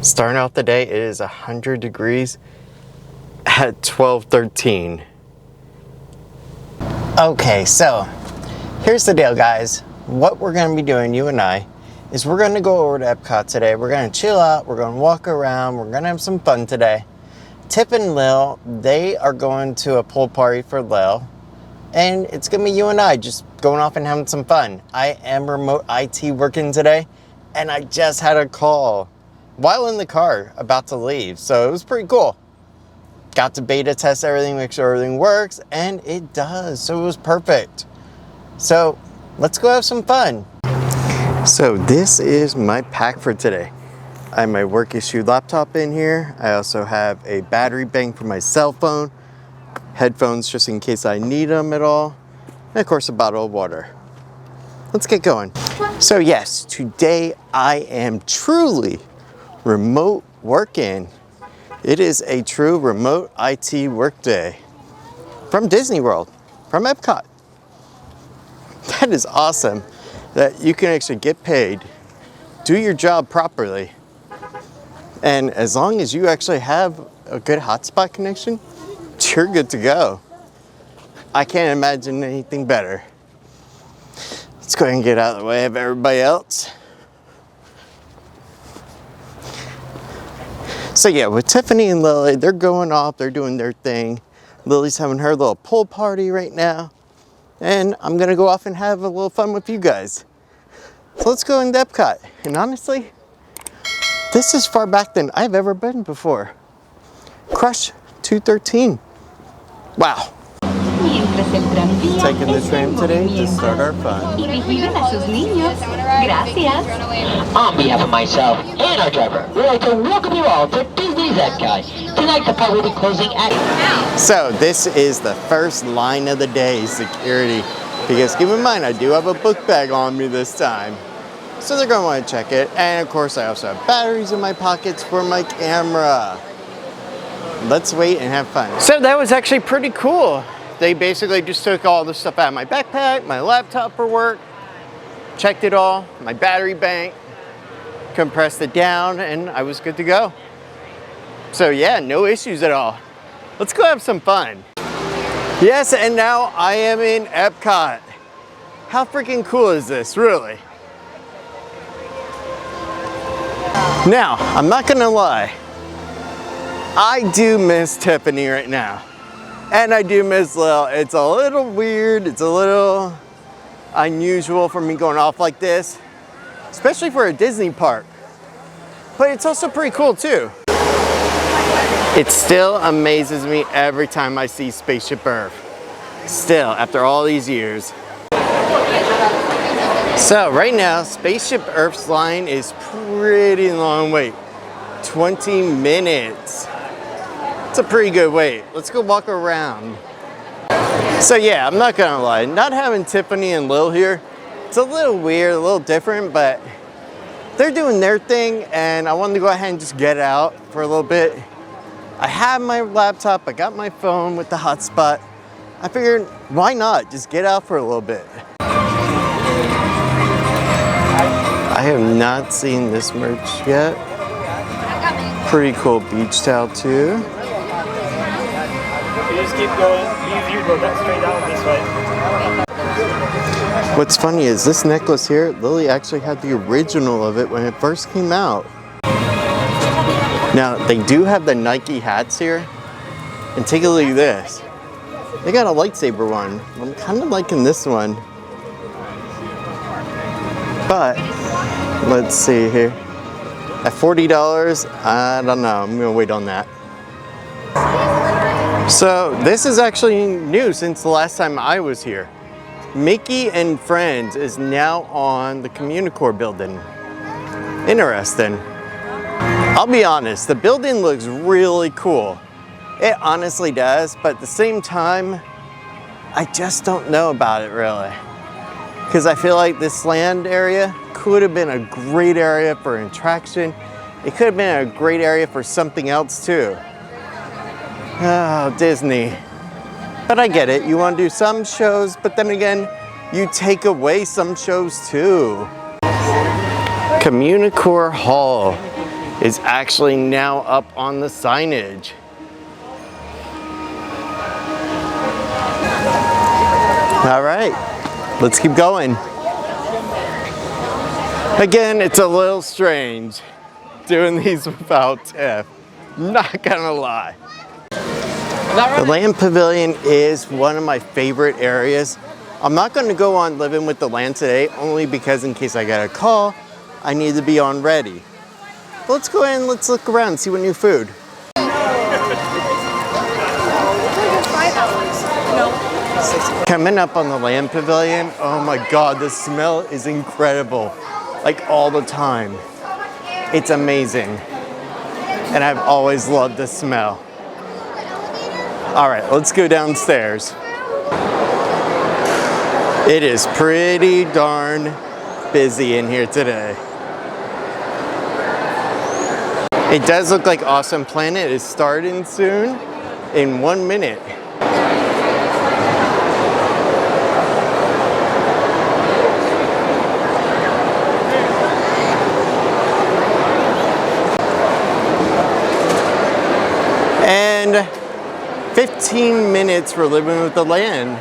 Starting off the day, it is 100 degrees at 12:13. Okay, so here's the deal, guys. What we're going to be doing, you and I, is we're going to go over to Epcot today. We're going to chill out. We're going to walk around. We're going to have some fun today. Tiff and Lil, they are going to a pool party for Lil. And it's going to be you and I just going off and having some fun. I am remote IT working today. And I just had a call while in the car about to leave. So it was pretty cool. Got to beta test everything, make sure everything works. And it does. So it was perfect. So let's go have some fun. So this is my pack for today. I have my work issue laptop in here. I also have a battery bank for my cell phone, headphones just in case I need them at all, and of course a bottle of water. Let's get going. So yes, today I am truly remote working. It is a true remote IT work day from Disney World, from Epcot. That is awesome that you can actually get paid, do your job properly, and as long as you actually have a good hotspot connection, you're good to go. I can't imagine anything better. Let's go ahead and get out of the way of everybody else. So yeah, with Tiffany and Lily, they're going off, they're doing their thing. Lily's having her little pool party right now. And I'm gonna go off and have a little fun with you guys. So let's go into Epcot. And honestly, this is far back than I've ever been before. Crush 213. Wow. Taking the tram today to start our fun. On behalf of myself and our driver, we'd like to welcome you all to Disney's Epcot. Tonight the park will be closing at... So this is the first line of the day, security. Because keep in mind, I do have a book bag on me this time. So they're gonna want to check it. And of course I also have batteries in my pockets for my camera. Let's wait and have fun. So that was actually pretty cool. They basically just took all the stuff out of my backpack, my laptop for work, checked it all, my battery bank, compressed it down, and I was good to go. So yeah, no issues at all. Let's go have some fun. Yes, and now I am in Epcot. How freaking cool is this, really? Now, I'm not gonna lie. I do miss Tiffany right now. And I do miss Lil. It's a little weird, it's a little unusual for me going off like this, especially for a Disney park. But it's also pretty cool too. It still amazes me every time I see Spaceship Earth. Still, after all these years. So right now, Spaceship Earth's line is pretty long wait. 20 minutes. It's a pretty good wait. Let's go walk around. So yeah, I'm not gonna lie, not having Tiffany and Lil here, it's a little weird, a little different, but they're doing their thing and I wanted to go ahead and just get out for a little bit. I have my laptop, I got my phone with the hotspot. I figured, why not? Just get out for a little bit. I have not seen this merch yet. Pretty cool beach towel too. You just keep going. You go straight down this way. What's funny is this necklace here, Lily actually had the original of it when it first came out. Now, they do have the Nike hats here. And take a look at this. They got a lightsaber one. I'm kind of liking this one. But, let's see here. At $40, I don't know. I'm gonna wait on that. So this is actually new since the last time I was here. Mickey and Friends is now on the Communicore building. Interesting. I'll be honest, the building looks really cool. It honestly does, but at the same time, I just don't know about it really. Because I feel like this land area could have been a great area for an attraction. It could have been a great area for something else too. Oh, Disney. But I get it, you want to do some shows, but then again, you take away some shows too. Communicore Hall is actually now up on the signage. All right, let's keep going. Again, it's a little strange doing these without Tiff, not gonna lie. The Land Pavilion is one of my favorite areas. I'm not gonna go on Living with the Land today, only because in case I get a call, I need to be on ready. But let's go in and let's look around and see what new food. Coming up on the Land Pavilion, oh my God, the smell is incredible. Like all the time. It's amazing. And I've always loved the smell. All right, let's go downstairs. It is pretty darn busy in here today. It does look like Awesome Planet is starting soon in 1 minute. And 15 minutes for Living with the Land.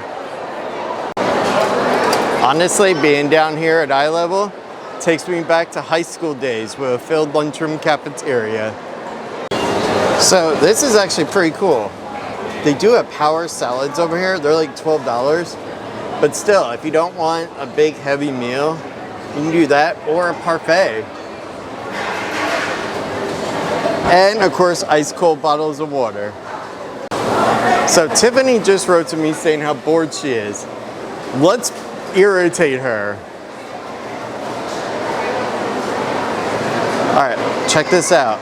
Honestly, being down here at eye level takes me back to high school days with a filled lunchroom cafeteria. So this is actually pretty cool. They do have power salads over here. They're like $12. But still, if you don't want a big heavy meal, you can do that or a parfait. And of course, ice cold bottles of water. So Tiffany just wrote to me saying how bored she is. Let's irritate her. All right, check this out.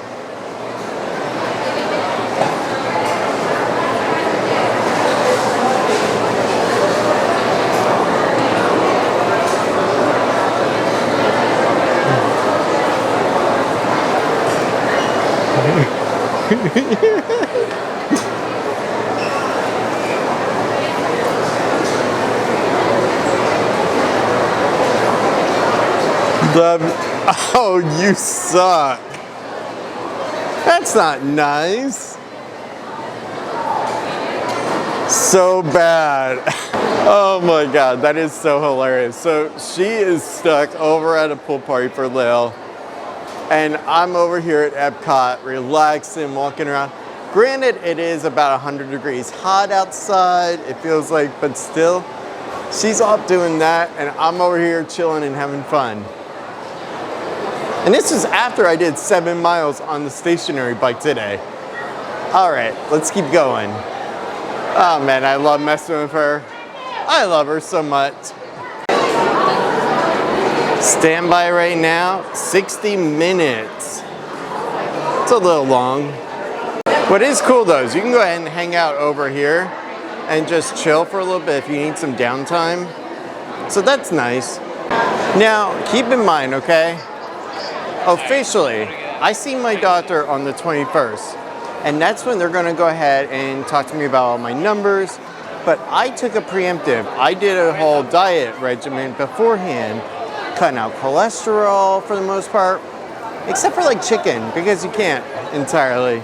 Oh, you suck. That's not nice. So bad. Oh my God, that is so hilarious. So she is stuck over at a pool party for Lil, and I'm over here at Epcot relaxing, walking around. Granted, it is about 100 degrees hot outside, it feels like, but still, she's off doing that, and I'm over here chilling and having fun. And this is after I did 7 miles on the stationary bike today. All right, let's keep going. Oh man, I love messing with her. I love her so much. Standby right now, 60 minutes. It's a little long. What is cool though is you can go ahead and hang out over here and just chill for a little bit if you need some downtime. So that's nice. Now, keep in mind, okay? Officially, I see my doctor on the 21st, and that's when they're gonna go ahead and talk to me about all my numbers, but I took a preemptive. I did a whole diet regimen beforehand, cutting out cholesterol for the most part, except for like chicken, because you can't entirely,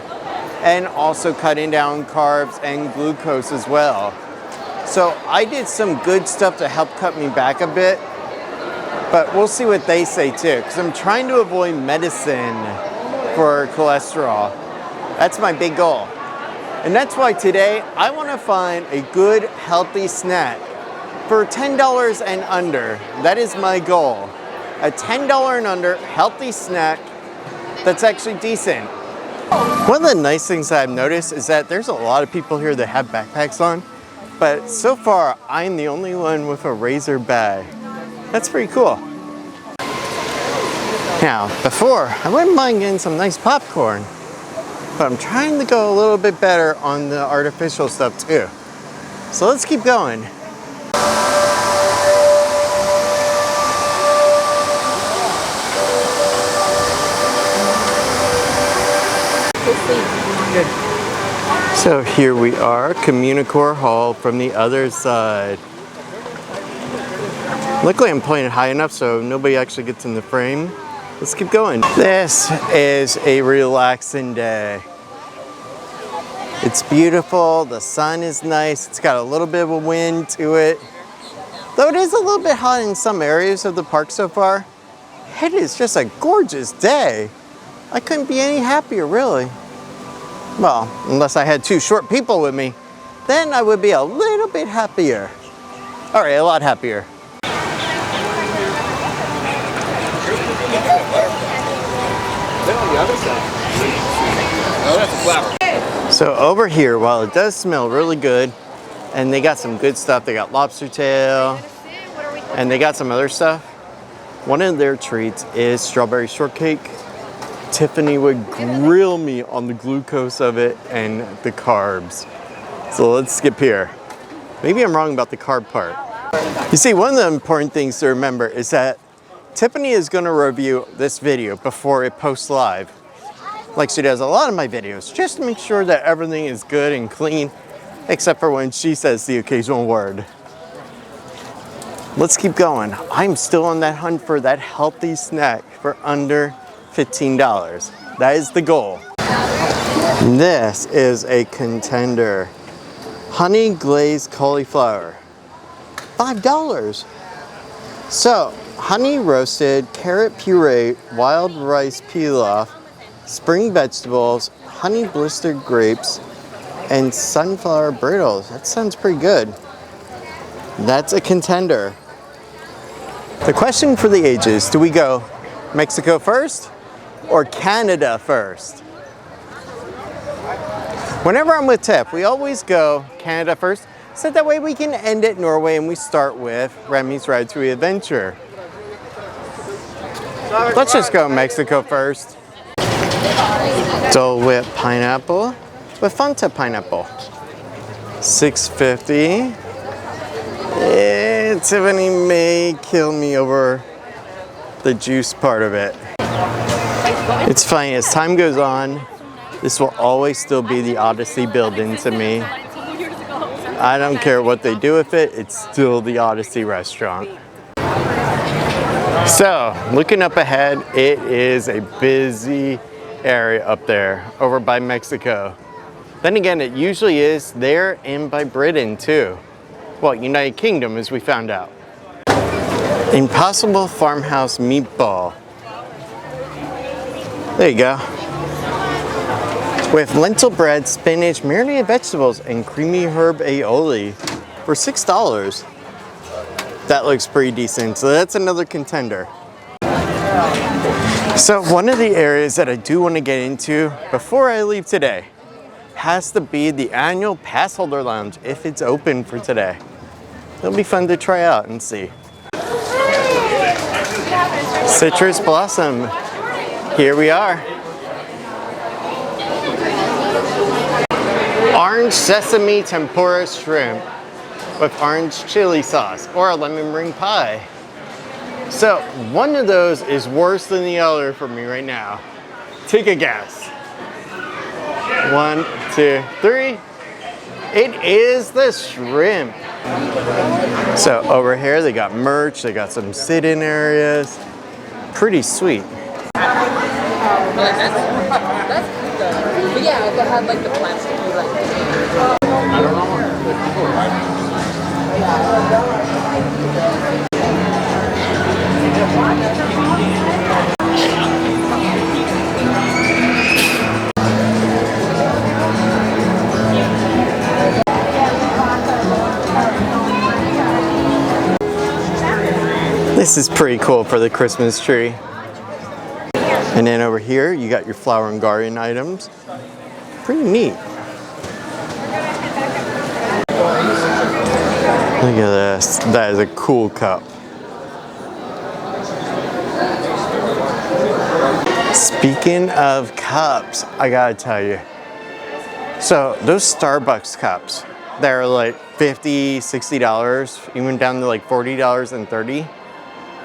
and also cutting down carbs and glucose as well. So I did some good stuff to help cut me back a bit, but we'll see what they say too, because I'm trying to avoid medicine for cholesterol. That's my big goal. And that's why today I want to find a good, healthy snack for $10 and under. That is my goal. A $10 and under healthy snack that's actually decent. One of the nice things that I've noticed is that there's a lot of people here that have backpacks on, but so far I'm the only one with a Razor bag. That's pretty cool. Now, before, I wouldn't mind getting some nice popcorn, but I'm trying to go a little bit better on the artificial stuff too. So let's keep going. So here we are, Communicore Hall from the other side. Luckily I'm playing it high enough so nobody actually gets in the frame. Let's keep going. This is a relaxing day. It's beautiful, the sun is nice, it's got a little bit of a wind to it. Though it is a little bit hot in some areas of the park so far, it is just a gorgeous day. I couldn't be any happier, really. Well, unless I had two short people with me, then I would be a little bit happier. All right, a lot happier. So over here, while it does smell really good, and they got some good stuff, they got lobster tail, and they got some other stuff. One of their treats is strawberry shortcake. Tiffany would grill me on the glucose of it and the carbs. So let's skip here. Maybe I'm wrong about the carb part. You see, one of the important things to remember is that Tiffany is going to review this video before it posts live, like she does a lot of my videos, just to make sure that everything is good and clean, except for when she says the occasional word. Let's keep going. I'm still on that hunt for that healthy snack for under $15. That is the goal. This is a contender. Honey glazed cauliflower. $5. So, honey roasted, carrot puree, wild rice pilaf, spring vegetables, honey blistered grapes, and sunflower brittle. That sounds pretty good. That's a contender. The question for the ages, do we go Mexico first or Canada first? Whenever I'm with Tiff, we always go Canada first, so that way we can end at Norway and we start with Remy's Ride to Adventure. Let's just go Mexico first. Dole Whip pineapple with Fanta pineapple. $6.50. Tiffany may kill me over the juice part of it. It's funny, as time goes on, this will always still be the Odyssey building to me. I don't care what they do with it, it's still the Odyssey restaurant. So, looking up ahead, it is a busy area up there, over by Mexico. Then again, it usually is there and by Britain too. Well, United Kingdom, as we found out. Impossible Farmhouse Meatball. There you go. With lentil bread, spinach, marinated vegetables, and creamy herb aioli for $6. That looks pretty decent, so that's another contender. So one of the areas that I do want to get into before I leave today has to be the annual pass holder lounge if it's open for today. It'll be fun to try out and see. Citrus Blossom. Here we are. Orange sesame tempura shrimp with orange chili sauce or a lemon meringue pie. So one of those is worse than the other for me right now. Take a guess. 1, 2, 3. It is the shrimp. So over here they got merch, they got some sit-in areas. Pretty sweet. But yeah, they had like the plasticky like. I don't know. This is pretty cool for the Christmas tree. And then over here, you got your flower and garden items. Pretty neat. Look at this. That is a cool cup. Speaking of cups, I gotta tell you. So those Starbucks cups, they're like $50, $60, even down to like $40 and $30.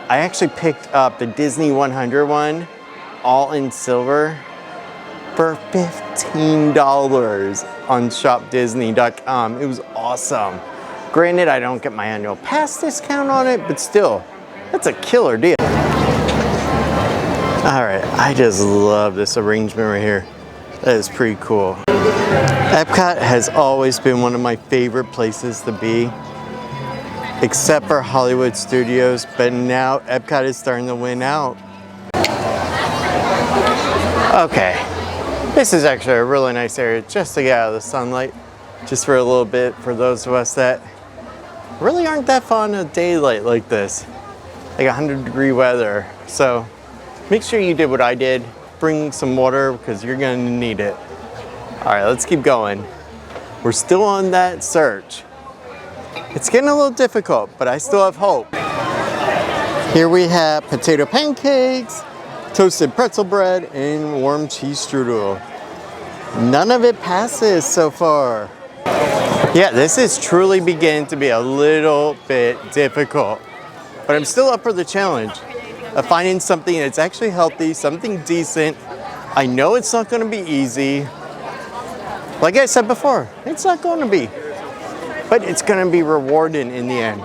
I actually picked up the Disney 100 one, all in silver, for $15 on shopdisney.com. It was awesome. Granted, I don't get my annual pass discount on it, but still, that's a killer deal. I just love this arrangement right here. That is pretty cool. Epcot has always been one of my favorite places to be, except for Hollywood Studios, but now Epcot is starting to win out. Okay, this is actually a really nice area just to get out of the sunlight, just for a little bit, for those of us that really aren't that fond of daylight like this, like 100-degree weather. So make sure you did what I did. Bring some water because you're gonna need it. All right, let's keep going. We're still on that search. It's getting a little difficult, but I still have hope. Here we have potato pancakes, toasted pretzel bread, and warm cheese strudel. None of it passes so far. Yeah, this is truly beginning to be a little bit difficult, but I'm still up for the challenge of finding something that's actually healthy, something decent. I know it's not gonna be easy. Like I said before, it's not gonna be, but it's gonna be rewarding in the end.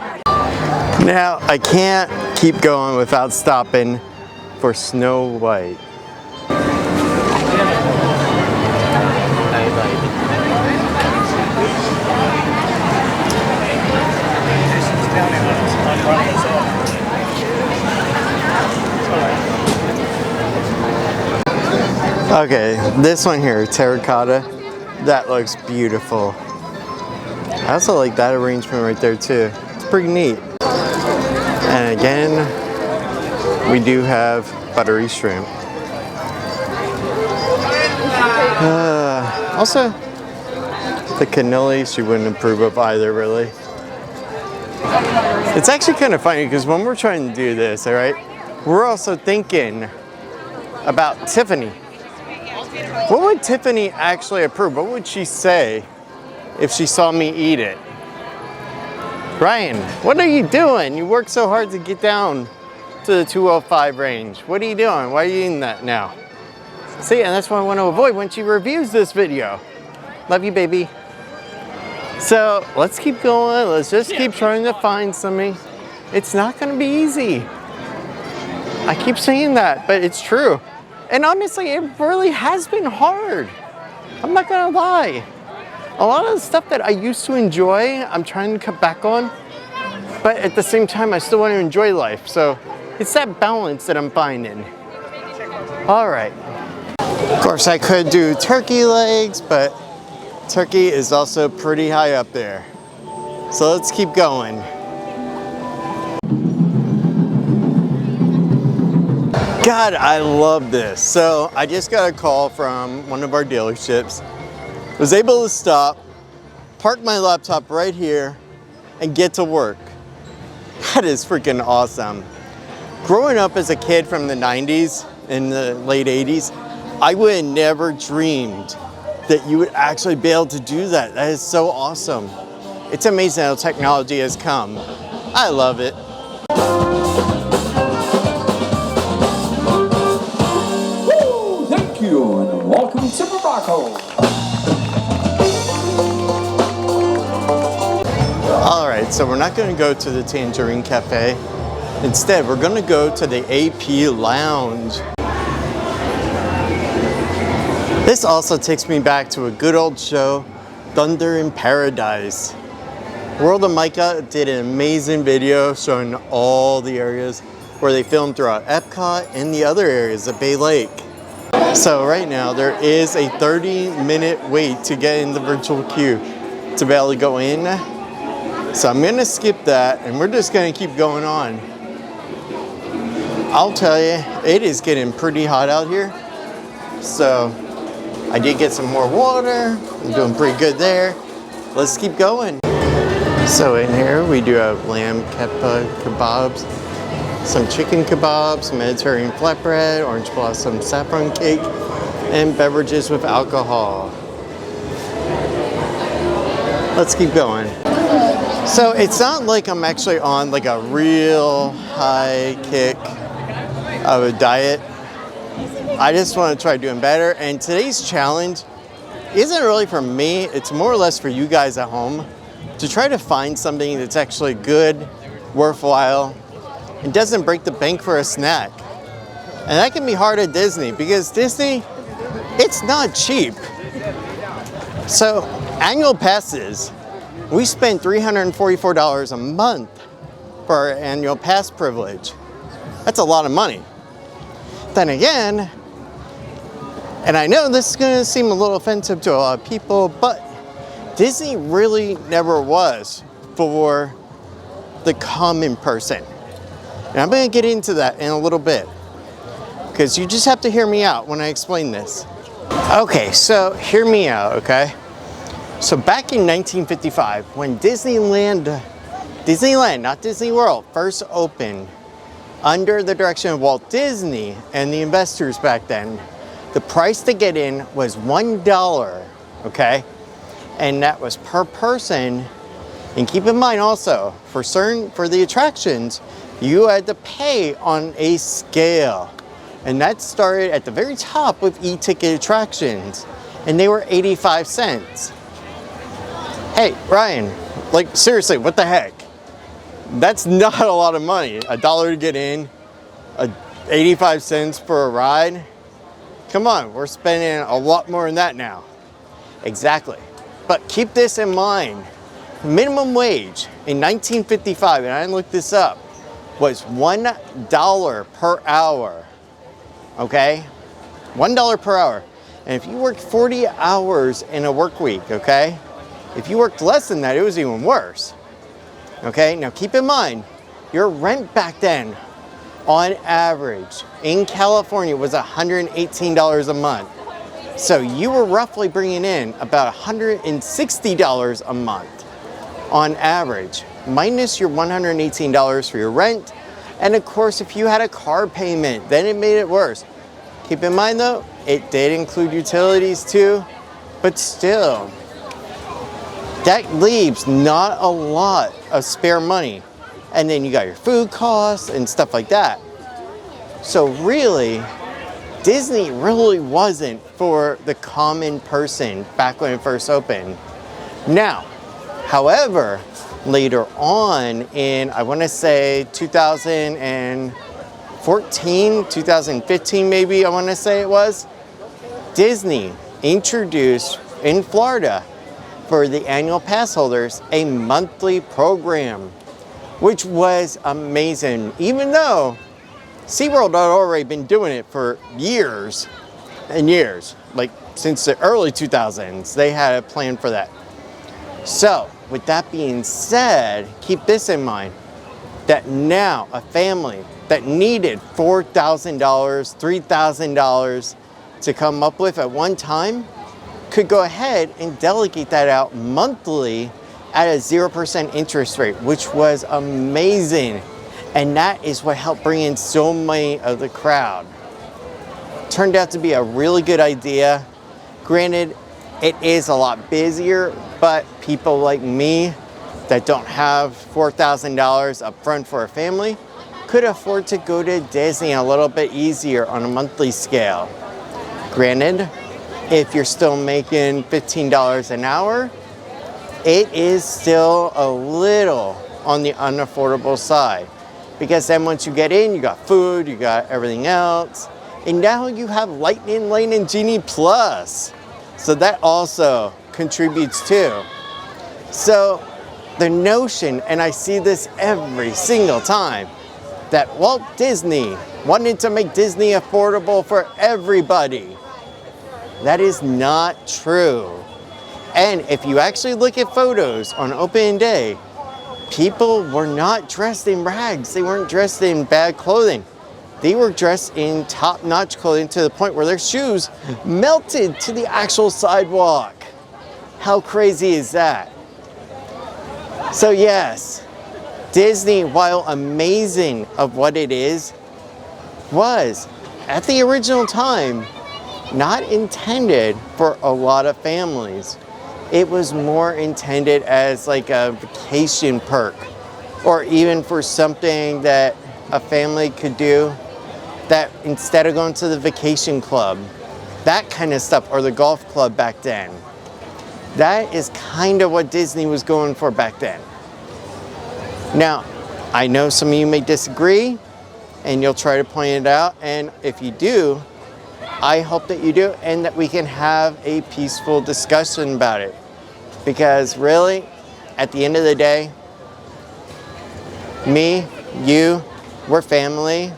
Now, I can't keep going without stopping for Snow White. Okay, this one here, terracotta, that looks beautiful. I also like that arrangement right there too. It's pretty neat. And again, we do have buttery shrimp. Also, the cannoli she wouldn't approve of either, really. It's actually kind of funny because when we're trying to do this, all right, we're also thinking about Tiffany. What would Tiffany actually approve? What would she say if she saw me eat it? Ryan, what are you doing? You work so hard to get down to the 205 range. What are you doing? Why are you eating that now? See, and that's what I want to avoid when she reviews this video. Love you, baby. So let's keep going. Let's just keep trying to find something. It's not going to be easy. I keep saying that, but it's true. And honestly, it really has been hard. I'm not gonna lie. A lot of the stuff that I used to enjoy, I'm trying to cut back on. But at the same time, I still want to enjoy life. So it's that balance that I'm finding. All right. Of course, I could do turkey legs, but turkey is also pretty high up there. So let's keep going. God, I love this. So I just got a call from one of our dealerships. Was able to stop, park my laptop right here, and get to work. That is freaking awesome. Growing up as a kid from the 90s and the late 80s, I would have never dreamed that you would actually be able to do that. That is so awesome. It's amazing how technology has come. I love it. Thank you and welcome to Morocco. All right, so we're not going to go to the Tangerine Cafe. Instead, we're going to go to the AP Lounge. This also takes me back to a good old show, Thunder in Paradise. World of Micah did an amazing video showing all the areas where they filmed throughout Epcot and the other areas of Bay Lake. So right now there is a 30-minute wait to get in the virtual queue to be able to go in. So I'm gonna skip that and we're just gonna keep going on. I'll tell you, it is getting pretty hot out here. So I did get some more water. I'm doing pretty good there. Let's keep going. So in here we do have lamb kebabs, some chicken kebabs, Mediterranean flatbread, orange blossom saffron cake, and beverages with alcohol. Let's keep going. So it's not like I'm actually on like a real high kick of a diet. I just want to try doing better. And today's challenge isn't really for me. It's more or less for you guys at home to try to find something that's actually good, worthwhile, and doesn't break the bank for a snack. And that can be hard at Disney because Disney, it's not cheap. So annual passes, we spend $344 a month for our annual pass privilege. That's a lot of money. Then again, and I know this is going to seem a little offensive to a lot of people, but Disney really never was for the common person. And I'm going to get into that in a little bit, because you just have to hear me out when I explain this. Okay, so hear me out, okay? So back in 1955, when Disneyland, not Disney World, first opened under the direction of Walt Disney and the investors back then, the price to get in was $1, okay? And that was per person. And keep in mind also, for the attractions, you had to pay on a scale. And that started at the very top with e-ticket attractions, and they were 85 cents. Hey, Ryan, like seriously, what the heck? That's not a lot of money. $1 to get in, 85 cents for a ride. Come on, we're spending a lot more than that now. Exactly. But keep this in mind. Minimum wage in 1955, and I looked this up, was $1 per hour. Okay? $1 per hour. And if you worked 40 hours in a work week, okay? If you worked less than that, it was even worse. Okay? Now keep in mind, your rent back then, on average, in California was $118 a month. So you were roughly bringing in about $160 a month on average, minus your $118 for your rent. And of course, if you had a car payment, then it made it worse. Keep in mind though, it did include utilities too, but still, that leaves not a lot of spare money. And then you got your food costs and stuff like that. So really, Disney really wasn't for the common person back when it first opened. Now, however, later on in, I want to say 2014, 2015 maybe, I want to say it was, Disney introduced in Florida for the annual pass holders a monthly program, which was amazing, even though SeaWorld had already been doing it for years and years, like since the early 2000s, they had a plan for that. So, with that being said, keep this in mind, that now a family that needed $4,000, $3,000 to come up with at one time could go ahead and delegate that out monthly at a 0% interest rate, which was amazing. And that is what helped bring in so many of the crowd. Turned out to be a really good idea. Granted, it is a lot busier, but people like me that don't have $4,000 up front for a family could afford to go to Disney a little bit easier on a monthly scale. Granted, if you're still making $15 an hour, it is still a little on the unaffordable side. Because then once you get in, you got food, you got everything else, and now you have Lightning Lane and Genie Plus. So that also contributes too. So the notion, and I see this every single time, that Walt Disney wanted to make Disney affordable for everybody. That is not true. And if you actually look at photos on opening day, people were not dressed in rags. They weren't dressed in bad clothing. They were dressed in top-notch clothing to the point where their shoes melted to the actual sidewalk. How crazy is that? So yes, Disney, while amazing of what it is, was, at the original time, not intended for a lot of families. It was more intended as like a vacation perk, or even for something that a family could do, that instead of going to the vacation club, that kind of stuff, or the golf club back then. That is kind of what Disney was going for back then. Now, I know some of you may disagree, and you'll try to point it out. And if you do, I hope that you do, and that we can have a peaceful discussion about it. Because really, at the end of the day, me, you, we're family.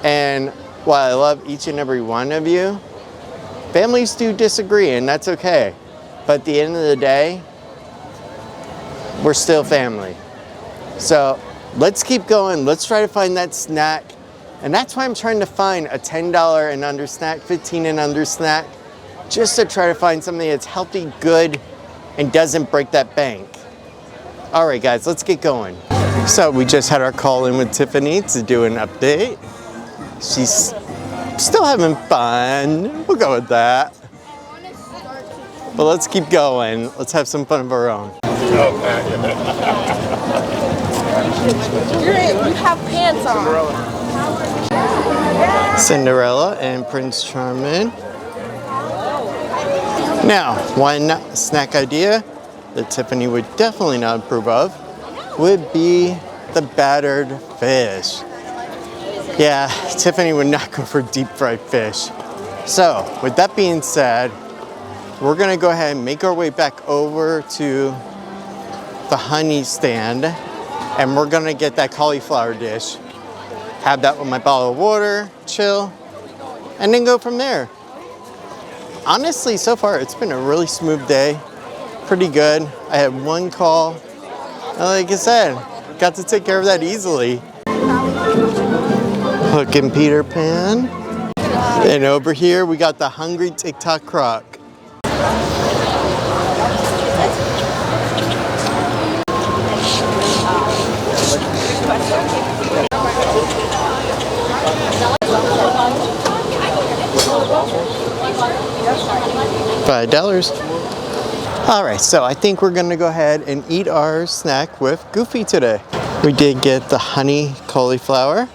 And while I love each and every one of you, families do disagree, and that's okay. But at the end of the day, we're still family. So let's keep going. Let's try to find that snack. And that's why I'm trying to find a $10 and under snack, 15 and under snack, just to try to find something that's healthy, good, and doesn't break that bank. All right, guys, let's get going. So we just had our call in with Tiffany to do an update. She's still having fun. We'll go with that. But let's keep going. Let's have some fun of our own. You have pants on. Cinderella and Prince Charming. Now, one snack idea that Tiffany would definitely not approve of would be the battered fish. Yeah, Tiffany would not go for deep fried fish. So, with that being said, we're gonna go ahead and make our way back over to the honey stand, and we're gonna get that cauliflower dish. Have that with my bottle of water, chill, and then go from there. Honestly, so far, it's been a really smooth day. Pretty good. I had one call. And like I said, got to take care of that easily. Hook and Peter Pan. And over here, we got the Hungry TikTok Croc. $5. All right, so I think we're gonna go ahead and eat our snack with Goofy today. We did get the honey cauliflower.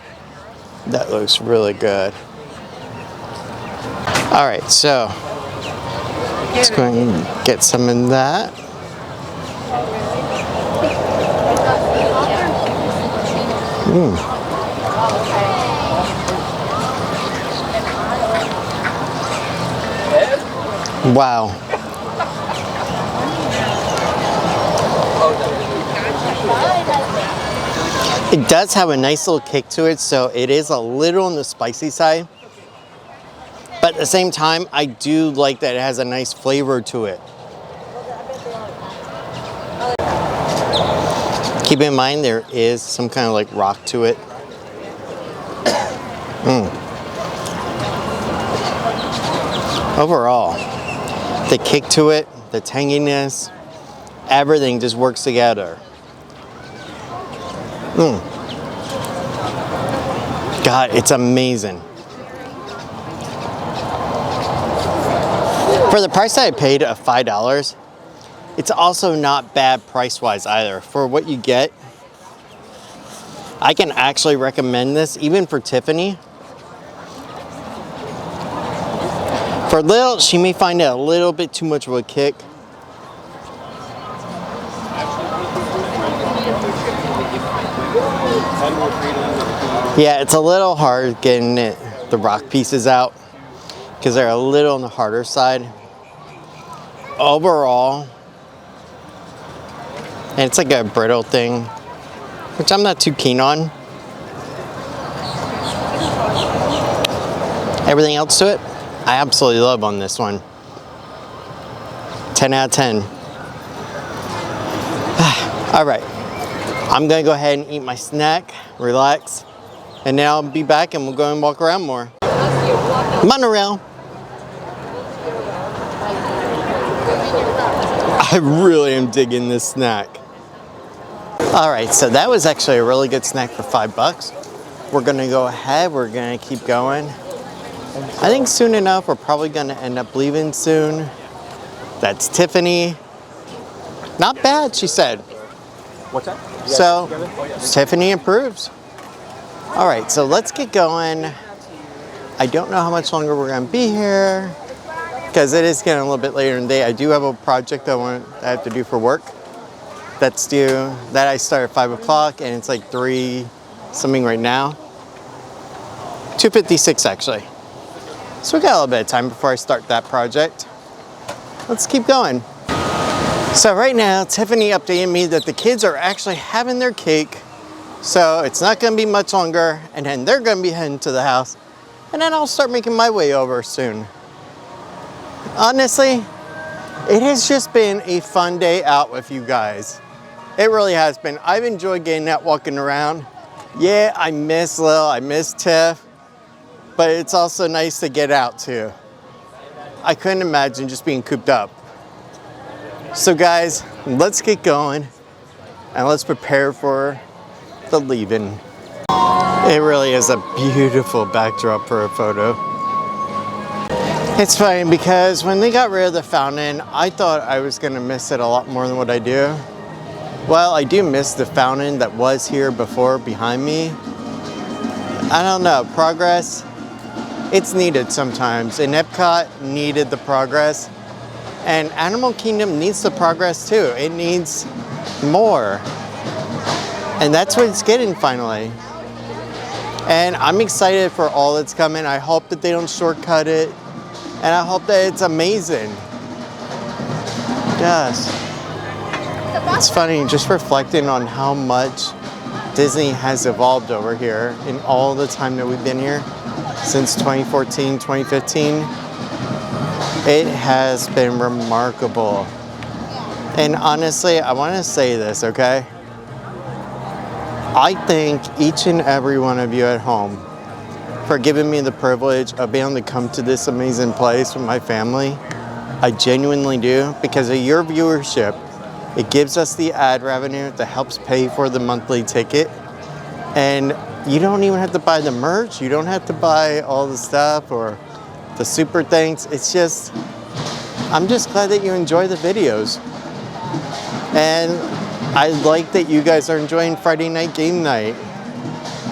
That looks really good. All right, so let's go and get some of that. Wow. It does have a nice little kick to it, so it is a little on the spicy side. But at the same time, I do like that it has a nice flavor to it. Keep in mind there is some kind of like rock to it. Overall, the kick to it, the tanginess, everything just works together. God, it's amazing. For the price that I paid of $5, it's also not bad price-wise either. For what you get, I can actually recommend this, even for Tiffany. For Lil, she may find it a little bit too much of a kick. Yeah, it's a little hard getting the rock pieces out because they're a little on the harder side. Overall, and it's like a brittle thing, which I'm not too keen on. Everything else to it, I absolutely love on this one. 10 out of 10. All right, I'm gonna go ahead and eat my snack, relax, and then I'll be back and we'll go and walk around more. Monorail. I really am digging this snack. All right, so that was actually a really good snack for $5. We're gonna go ahead, we're gonna keep going. I think soon enough, we're probably gonna end up leaving soon. That's Tiffany. Not bad, she said. What's that? So, Tiffany approves. All right, so let's get going. I don't know how much longer we're gonna be here because it is getting a little bit later in the day. I do have a project I have to do for work. That's due, that I start at 5 o'clock and it's like 3 something right now. 2:56 actually. So we got a little bit of time before I start that project. Let's keep going. So right now, Tiffany updated me that the kids are actually having their cake. So it's not gonna be much longer, and then they're gonna be heading to the house. And then I'll start making my way over soon. Honestly, it has just been a fun day out with you guys. It really has been. I've enjoyed getting out, walking around. Yeah, I miss Lil, I miss Tiff, but it's also nice to get out too. I couldn't imagine just being cooped up. So guys, let's get going and let's prepare for the leaving. It really is a beautiful backdrop for a photo. It's funny because when they got rid of the fountain, I thought I was gonna miss it a lot more than what I do. Well, I do miss the fountain that was here before behind me. I don't know, progress, it's needed sometimes. And Epcot needed the progress. And Animal Kingdom needs the progress too. It needs more. And that's what it's getting finally. And I'm excited for all that's coming. I hope that they don't shortcut it. And I hope that it's amazing. Yes. It's funny, just reflecting on how much Disney has evolved over here in all the time that we've been here since 2014, 2015. It has been remarkable. And honestly, I want to say this, okay? I thank each and every one of you at home for giving me the privilege of being able to come to this amazing place with my family. I genuinely do, because of your viewership. It gives us the ad revenue that helps pay for the monthly ticket. And you don't even have to buy the merch. You don't have to buy all the stuff or the super things. It's just, I'm just glad that you enjoy the videos. And I like that you guys are enjoying Friday night game night.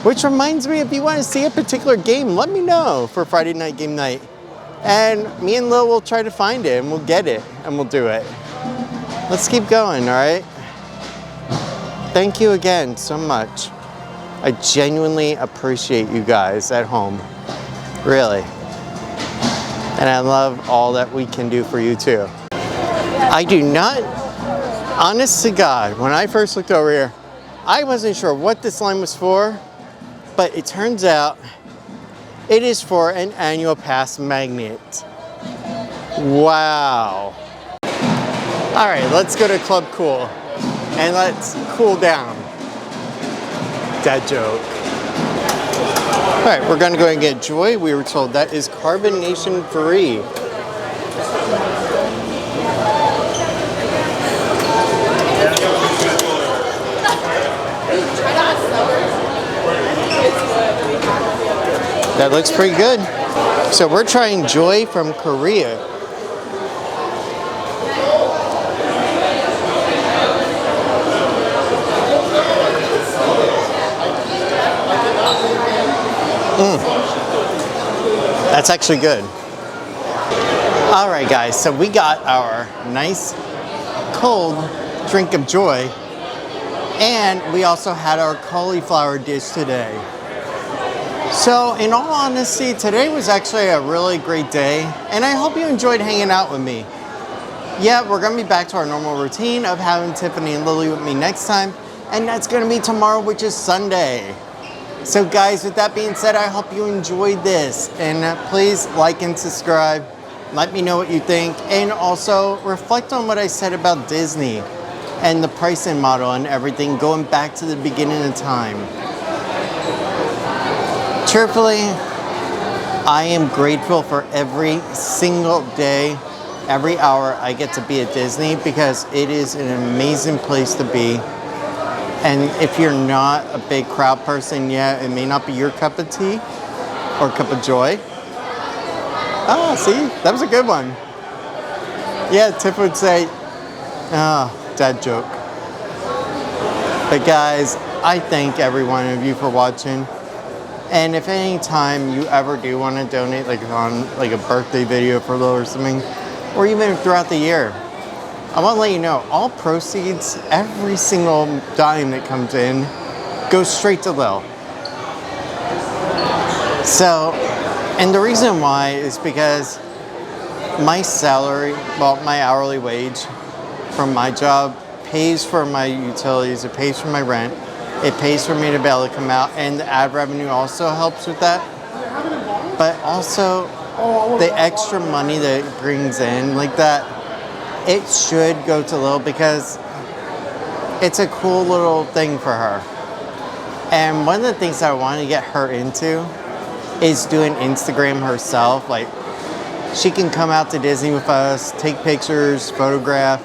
Which reminds me, if you want to see a particular game, let me know for Friday night game night. And me and Lil will try to find it and we'll get it and we'll do it. Let's keep going, all right? Thank you again so much. I genuinely appreciate you guys at home, really. And I love all that we can do for you too. I do not, honest to God, when I first looked over here, I wasn't sure what this line was for, but it turns out it is for an annual pass magnet. Wow. All right, let's go to Club Cool and let's cool down. Dad joke. All right, we're gonna go and get Joy. We were told that is carbonation free. That looks pretty good. So we're trying Joy from Korea. That's actually good. All right, guys, so we got our nice cold drink of joy, and we also had our cauliflower dish today. So in all honesty, today was actually a really great day, and I hope you enjoyed hanging out with me. Yeah, we're gonna be back to our normal routine of having Tiffany and Lily with me next time, and that's gonna be tomorrow, which is Sunday. So guys, with that being said, I hope you enjoyed this, and please like and subscribe. Let me know what you think, and also reflect on what I said about Disney and the pricing model and everything going back to the beginning of time. Truthfully, I am grateful for every single day, every hour I get to be at Disney, because it is an amazing place to be. And if you're not a big crowd person yet, it may not be your cup of tea or cup of joy. Oh, see, that was a good one. Yeah, Tiff would say, oh, dad joke. But guys, I thank every one of you for watching. And if any time you ever do want to donate, like on like a birthday video for Lil or something, or even throughout the year, I want to let you know, all proceeds, every single dime that comes in, goes straight to Lil. So, and the reason why is because my salary, well, my hourly wage from my job pays for my utilities, it pays for my rent, it pays for me to be able to come out, and the ad revenue also helps with that. But also, the extra money that it brings in like that, it should go to Lil because it's a cool little thing for her. And one of the things that I want to get her into is doing Instagram herself. Like, she can come out to Disney with us, take pictures, photograph,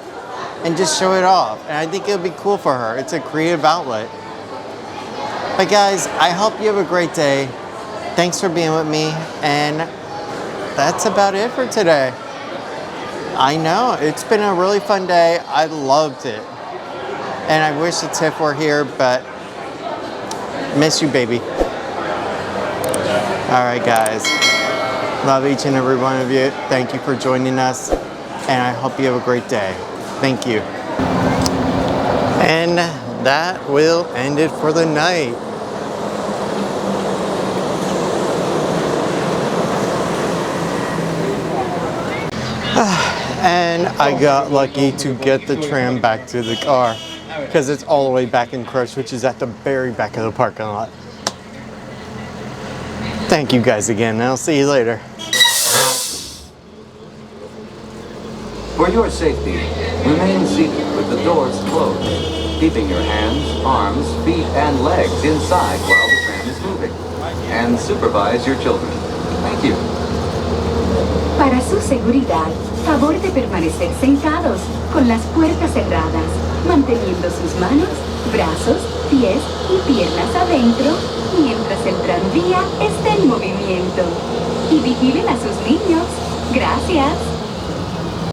and just show it off. And I think it'll be cool for her. It's a creative outlet. But guys, I hope you have a great day. Thanks for being with me. And that's about it for today. I know, it's been a really fun day. I loved it. And I wish the Tiff were here, but miss you, baby. All right, guys. Love each and every one of you. Thank you for joining us. And I hope you have a great day. Thank you. And that will end it for the night. And I got lucky to get the tram back to the car because it's all the way back in Kurtz, which is at the very back of the parking lot. Thank you guys again, and I'll see you later. For your safety, remain seated with the doors closed, keeping your hands, arms, feet, and legs inside while the tram is moving. And supervise your children. Thank you. Para su seguridad, favor de permanecer sentados con las puertas cerradas, manteniendo sus manos, brazos, pies y piernas adentro mientras el tranvía esté en movimiento. Y vigilen a sus niños. Gracias.